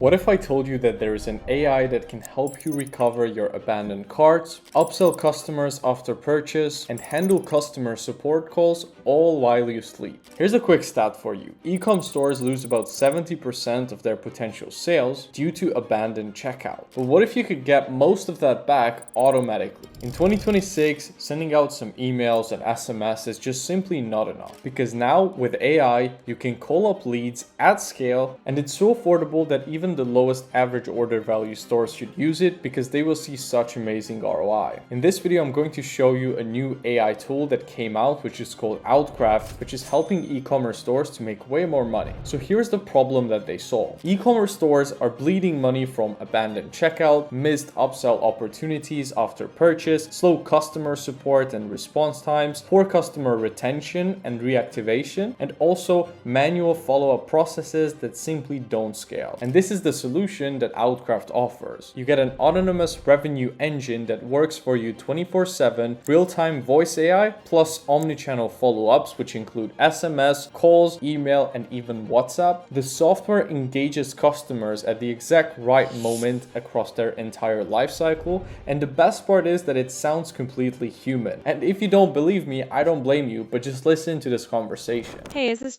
What if I told you that there is an AI that can help you recover your abandoned carts, upsell customers after purchase, and handle customer support calls all while you sleep? Here's a quick stat for you. E-com stores lose about 70% of their potential sales due to abandoned checkout. But what if you could get most of that back automatically? In 2026, sending out some emails and SMS is just simply not enough, because now with AI, you can call up leads at scale, and it's so affordable that even the lowest average order value stores should use it because they will see such amazing ROI. In this video, I'm going to show you a new AI tool that came out, which is called Outcraft, which is helping e-commerce stores to make way more money. So here's the problem that they solve. E-commerce stores are bleeding money from abandoned checkout, missed upsell opportunities after purchase, slow customer support and response times, poor customer retention and reactivation, and also manual follow-up processes that simply don't scale. And this is the solution that Outcraft offers. You get an autonomous revenue engine that works for you 24/7, real-time voice AI, plus omnichannel follow-ups, which include SMS, calls, email, and even WhatsApp. The software engages customers at the exact right moment across their entire lifecycle, and the best part is that it sounds completely human. And if you don't believe me, I don't blame you, but just listen to this conversation. Hey, is this?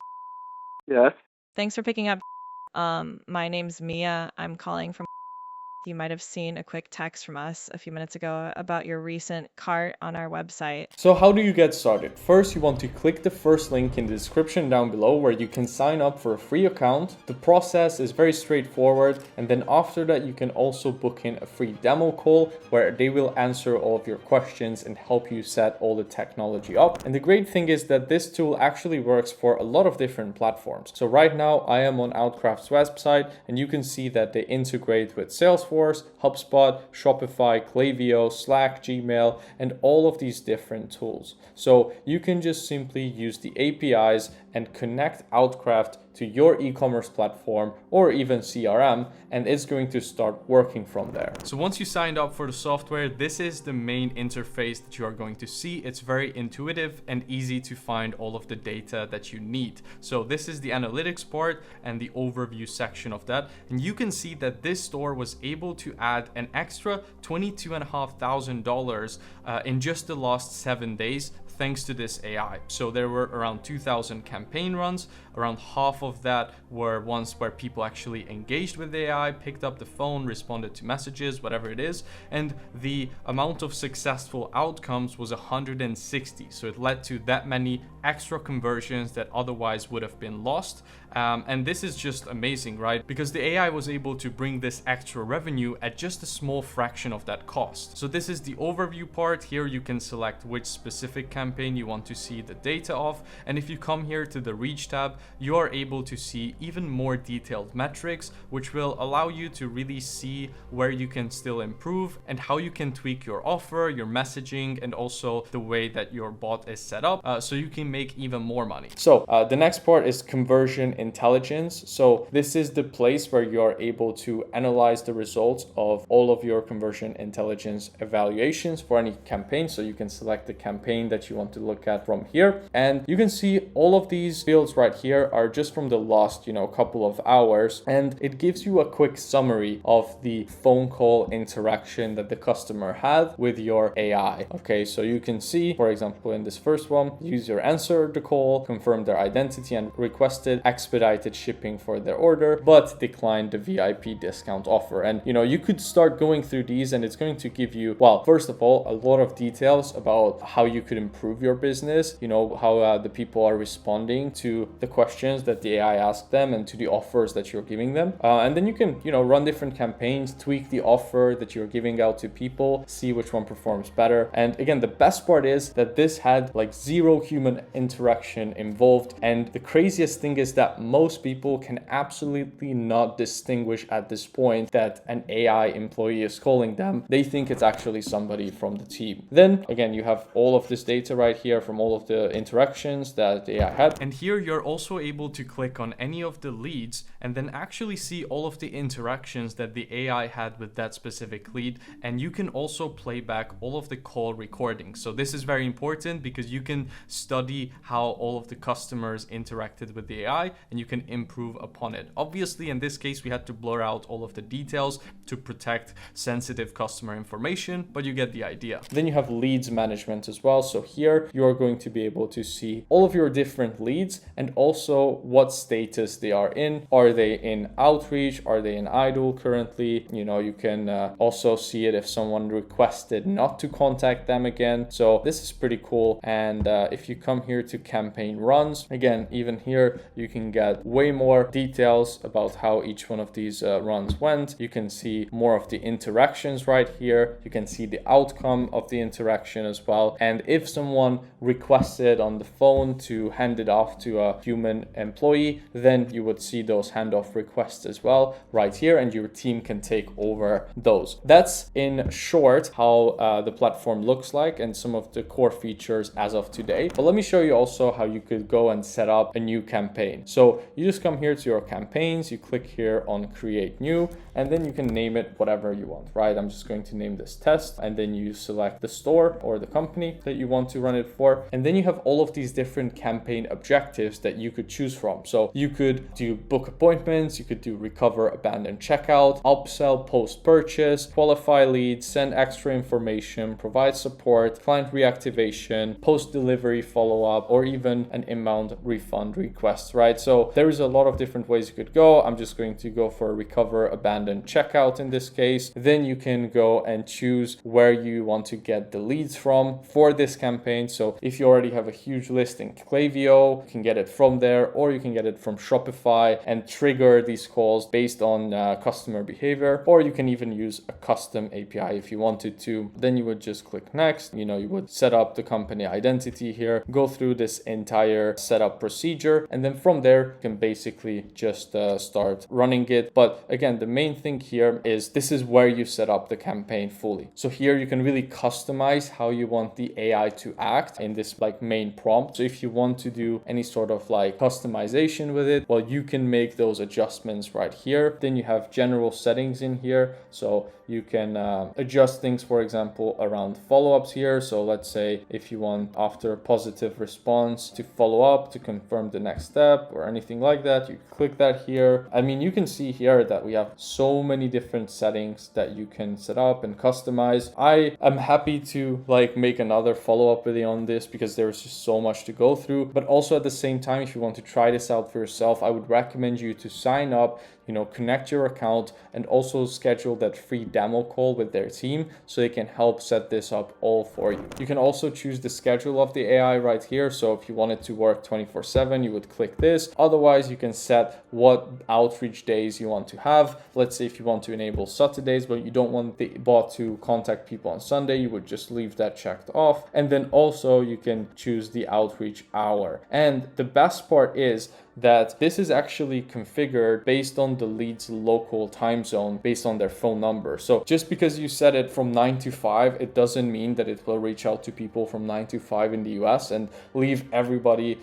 Yes. Thanks for picking up. My name's Mia. I'm calling from. You might have seen a quick text from us a few minutes ago about your recent cart on our website. So how do you get started? First, you want to click the first link in the description down below where you can sign up for a free account. The process is very straightforward, and then after that you can also book in a free demo call where they will answer all of your questions and help you set all the technology up. And the great thing is that this tool actually works for a lot of different platforms. So right now I am on Outcraft's website, and you can see that they integrate with Salesforce, HubSpot, Shopify, Klaviyo, Slack, Gmail, and all of these different tools. So you can just simply use the APIs and connect Outcraft to your e-commerce platform or even CRM, and it's going to start working from there. So once you signed up for the software, this is the main interface that you are going to see. It's very intuitive and easy to find all of the data that you need. So this is the analytics part and the overview section of that. And you can see that this store was able to add an extra $22,500 in just the last 7 days, thanks to this AI. So there were around 2,000 campaign runs. Around half of that were ones where people actually engaged with the AI, picked up the phone, responded to messages, whatever it is. And the amount of successful outcomes was 160. So it led to that many extra conversions that otherwise would have been lost. And this is just amazing, right? Because the AI was able to bring this extra revenue at just a small fraction of that cost. So this is the overview part. Here you can select which specific campaign you want to see the data of. And if you come here to the reach tab, you are able to see even more detailed metrics, which will allow you to really see where you can still improve and how you can tweak your offer, your messaging, and also the way that your bot is set up, so you can make even more money. So the next part is conversion intelligence. So this is the place where you are able to analyze the results of all of your conversion intelligence evaluations for any campaign. So you can select the campaign that you want to look at from here, and you can see all of these fields right here are just from the last couple of hours, and it gives you a quick summary of the phone call interaction that the customer had with your AI. Okay, so you can see, for example, in this first one, user answered the call, confirmed their identity, and requested expedited shipping for their order, but declined the VIP discount offer. And you could start going through these, and it's going to give you, well, first of all, a lot of details about how you could improve your business, how the people are responding to the questions that the AI asked them and to the offers that you're giving them. And then you can, run different campaigns, tweak the offer that you're giving out to people, see which one performs better. And again, the best part is that this had like zero human interaction involved. And the craziest thing is that most people can absolutely not distinguish at this point that an AI employee is calling them. They think it's actually somebody from the team. Then again, you have all of this data right here from all of the interactions that the AI had. And here you're also able to click on any of the leads and then actually see all of the interactions that the AI had with that specific lead. And you can also play back all of the call recordings. So this is very important because you can study see how all of the customers interacted with the AI, and you can improve upon it. Obviously, in this case, we had to blur out all of the details to protect sensitive customer information, but you get the idea. Then you have leads management as well. So here you're going to be able to see all of your different leads and also what status they are in. Are they in outreach? Are they in idle currently? You can also see it if someone requested not to contact them again. So this is pretty cool. And if you come here to campaign runs, again, even here, you can get way more details about how each one of these runs went. You can see more of the interactions right here. You can see the outcome of the interaction as well. And if someone requested on the phone to hand it off to a human employee, then you would see those handoff requests as well right here, and your team can take over those. That's in short how the platform looks like and some of the core features as of today. But let me show you also how you could go and set up a new campaign. So you just come here to your campaigns, you click here on create new, and then you can name it whatever you want, right? I'm just going to name this test, and then you select the store or the company that you want to run it for. And then you have all of these different campaign objectives that you could choose from. So you could do book appointments, you could do recover abandoned checkout, upsell post-purchase, qualify leads, send extra information, provide support, client reactivation, post-delivery follow-up, or even an inbound refund request, right? So there is a lot of different ways you could go. I'm just going to go for recover abandoned checkout in this case. Then you can go and choose where you want to get the leads from for this campaign. So if you already have a huge list in Klaviyo, you can get it from there, or you can get it from Shopify and trigger these calls based on customer behavior, or you can even use a custom API if you wanted to. Then you would just click next. You would set up the company identity here, go through this entire setup procedure, and then from there you can basically just start running it. But again, the main thing here is this is where you set up the campaign fully. So here you can really customize how you want the AI to act in this main prompt. So if you want to do any sort of customization with it, well, you can make those adjustments right here. Then you have general settings in here. So you can adjust things, for example, around follow-ups here. So let's say if you want after a positive response to follow up to confirm the next step or anything like that, you click that here. I mean, you can see here that we have so many different settings that you can set up and customize. I am happy to make another follow-up video on this because there's just so much to go through. But also at the same time, if you want to try this out for yourself, I would recommend you to sign up, connect your account, and also schedule that free demo call with their team so they can help set this up all for you. You can also choose the schedule of the AI right here. So if you want it to work 24/7, you would click this. Otherwise, you can set what outreach days you want to have. Let's say if you want to enable Saturdays, but you don't want the bot to contact people on Sunday, you would just leave that checked off. And then also you can choose the outreach hour. And the best part is that this is actually configured based on the lead's local time zone, based on their phone number. So just because you set it from 9 to 5, it doesn't mean that it will reach out to people from 9 to 5 in the US and leave everybody,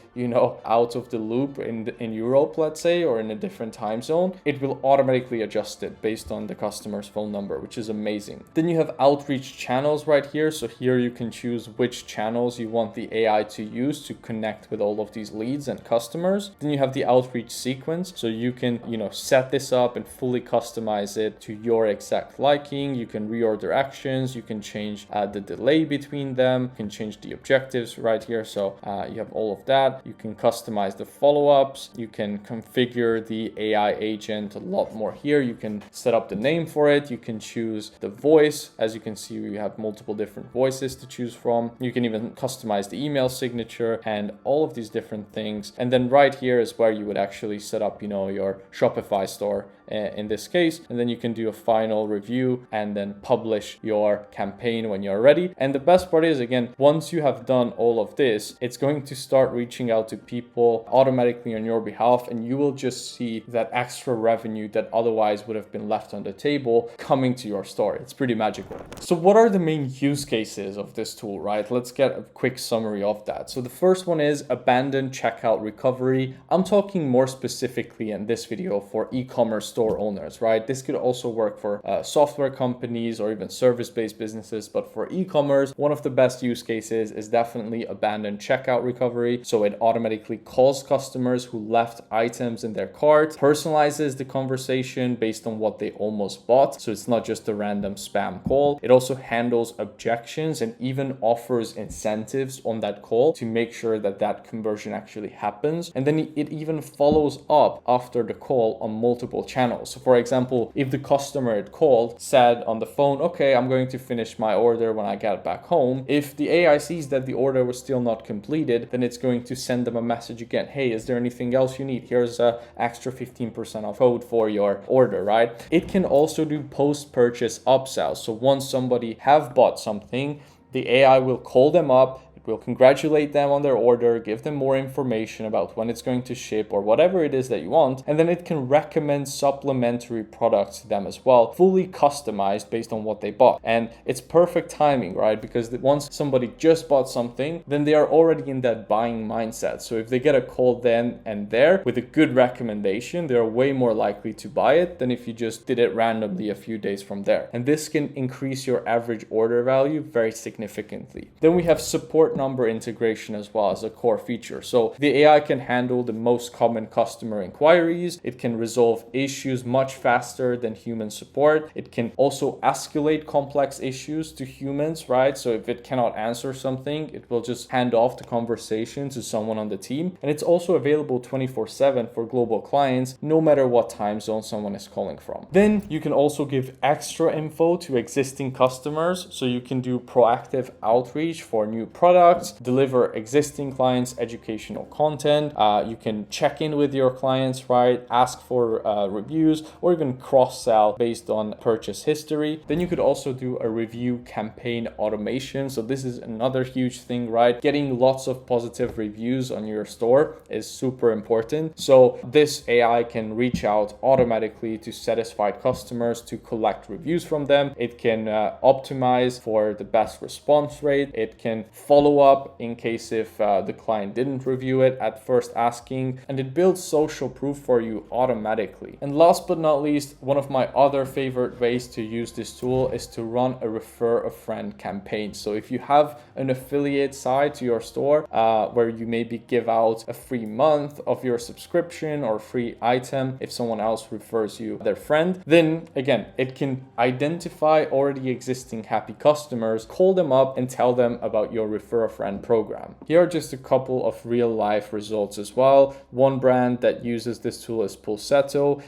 out of the loop in Europe, let's say, or in a different time zone. It will automatically adjust it based on the customer's phone number, which is amazing. Then you have outreach channels right here. So here you can choose which channels you want the AI to use to connect with all of these leads and customers. Then you have the outreach sequence. So you can, set this up and fully customize it to your exact liking. You can reorder actions. You can change the delay between them. You can change the objectives right here. So you have all of that. You can customize the follow-ups. You can configure the AI agent a lot more here. You can set up the name for it. You can choose the voice. As you can see, we have multiple different voices to choose from. You can even customize the email signature and all of these different things. And then right here is where you would actually set up, your Shopify store in this case, and then you can do a final review and then publish your campaign when you're ready. And the best part is, again, once you have done all of this, it's going to start reaching out to people automatically on your behalf, and you will just see that extra revenue that otherwise would have been left on the table coming to your store. It's pretty magical. So what are the main use cases of this tool, right? Let's get a quick summary of that. So the first one is abandoned checkout recovery. I'm talking more specifically in this video for e-commerce store owners, right? This could also work for software companies or even service-based businesses, but for e-commerce, one of the best use cases is definitely abandoned checkout recovery. So it automatically calls customers who left items in their cart, personalizes the conversation based on what they almost bought. So it's not just a random spam call. It also handles objections and even offers incentives on that call to make sure that that conversion actually happens. And then it even follows up after the call on multiple channels. So for example, if the customer it called said on the phone, okay, I'm going to finish my order when I get back home. If the AI sees that the order was still not completed, then it's going to send them a message again. Hey, is there anything else you need? Here's a extra 15% off code for your order, right? It can also do post-purchase upsells. So once somebody have bought something, the AI will call them up, will congratulate them on their order, give them more information about when it's going to ship or whatever it is that you want, and then it can recommend supplementary products to them as well, fully customized based on what they bought. And it's perfect timing, right? Because once somebody just bought something, then they are already in that buying mindset. So if they get a call then and there with a good recommendation, they're way more likely to buy it than if you just did it randomly a few days from there. And this can increase your average order value very significantly. Then we have support number integration as well as a core feature. So the AI can handle the most common customer inquiries. It can resolve issues much faster than human support. It can also escalate complex issues to humans, right? So if it cannot answer something, it will just hand off the conversation to someone on the team. And it's also available 24/7 for global clients, no matter what time zone someone is calling from. Then you can also give extra info to existing customers. So you can do proactive outreach for new products, deliver existing clients educational content. You can check in with your clients, right? Ask for reviews or even cross-sell based on purchase history. Then you could also do a review campaign automation. So this is another huge thing, right? Getting lots of positive reviews on your store is super important. So this AI can reach out automatically to satisfied customers to collect reviews from them. It can optimize for the best response rate. It can follow up in case if the client didn't review it at first asking, and it builds social proof for you automatically. And last but not least, one of my other favorite ways to use this tool is to run a refer a friend campaign. So if you have an affiliate side to your store where you maybe give out a free month of your subscription or free item if someone else refers you their friend, then again, it can identify already existing happy customers, call them up and tell them about your refer a friend program. Here are just a couple of real life results as well. One brand that uses this tool is Pulsetto.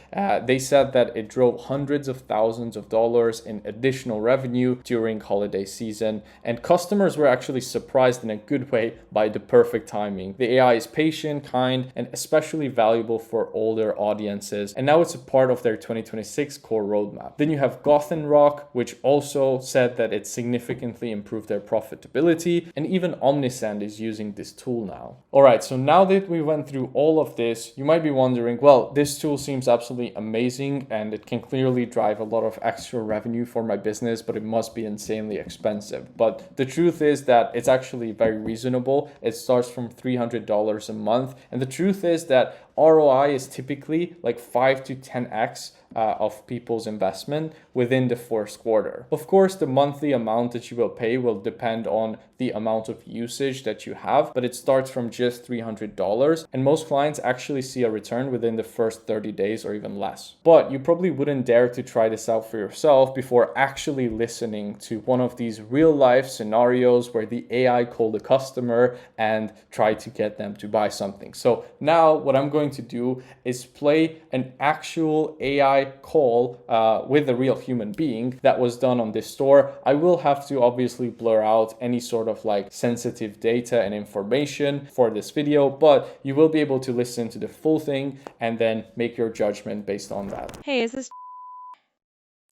They said that it drove hundreds of thousands of dollars in additional revenue during holiday season, and customers were actually surprised in a good way by the perfect timing. The AI is patient, kind, and especially valuable for older audiences, and now it's a part of their 2026 core roadmap. Then you have Goth & Rock, which also said that it significantly improved their profitability, and even Omnisend is using this tool now. All right, so now that we went through all of this, you might be wondering, well, this tool seems absolutely amazing and it can clearly drive a lot of extra revenue for my business, but it must be insanely expensive. But the truth is that it's actually very reasonable. It starts from $300 a month. And the truth is that ROI is typically like 5 to 10x of people's investment within the first quarter. Of course, the monthly amount that you will pay will depend on the amount of usage that you have, but it starts from just $300, and most clients actually see a return within the first 30 days or even less. But you probably wouldn't dare to try this out for yourself before actually listening to one of these real life scenarios where the AI called a customer and tried to get them to buy something. So now what I'm going to do is play an actual AI call with a real human being that was done on this store. I will have to obviously blur out any sort of like sensitive data and information for this video, but you will be able to listen to the full thing and then make your judgment based on that. Hey, is this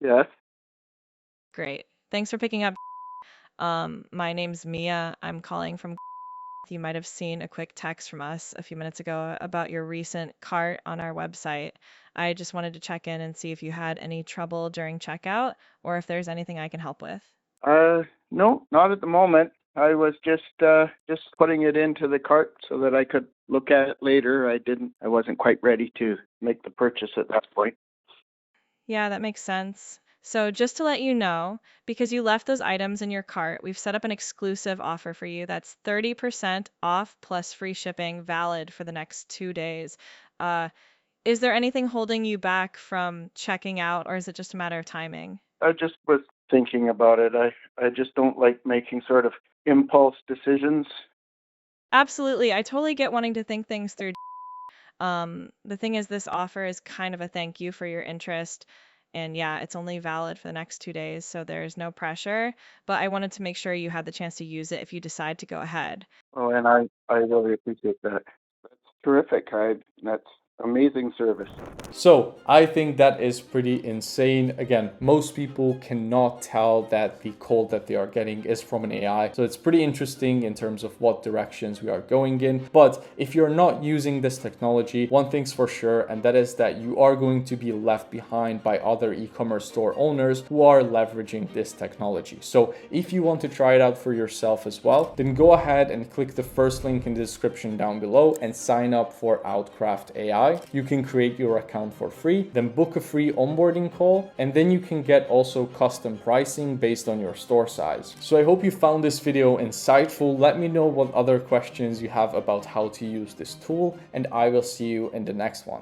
Yes. great? Thanks for picking up. My name's Mia. I'm calling from. You might have seen a quick text from us a few minutes ago about your recent cart on our website. I just wanted to check in and see if you had any trouble during checkout or if there's anything I can help with. No, not at the moment. I was just putting it into the cart so that I could look at it later. I wasn't quite ready to make the purchase at that point. Yeah, that makes sense. So, just to let you know, because you left those items in your cart, we've set up an exclusive offer for you that's 30% off plus free shipping valid for the next 2 days. Uh, is there anything holding you back from checking out, or is it just a matter of timing? I just was thinking about it. I just don't like making sort of impulse decisions. Absolutely. I totally get wanting to think things through. The thing is, this offer is kind of a thank you for your interest. And yeah, it's only valid for the next 2 days, so there's no pressure. But I wanted to make sure you had the chance to use it if you decide to go ahead. Oh, and I really appreciate that. That's terrific. That's amazing service. So I think that is pretty insane. Again, most people cannot tell that the code that they are getting is from an AI. So it's pretty interesting in terms of what directions we are going in. But if you're not using this technology, one thing's for sure, and that is that you are going to be left behind by other e-commerce store owners who are leveraging this technology. So if you want to try it out for yourself as well, then go ahead and click the first link in the description down below and sign up for Outcraft AI. You can create your account for free, then book a free onboarding call, and then you can get also custom pricing based on your store size. So I hope you found this video insightful. Let me know what other questions you have about how to use this tool, and I will see you in the next one.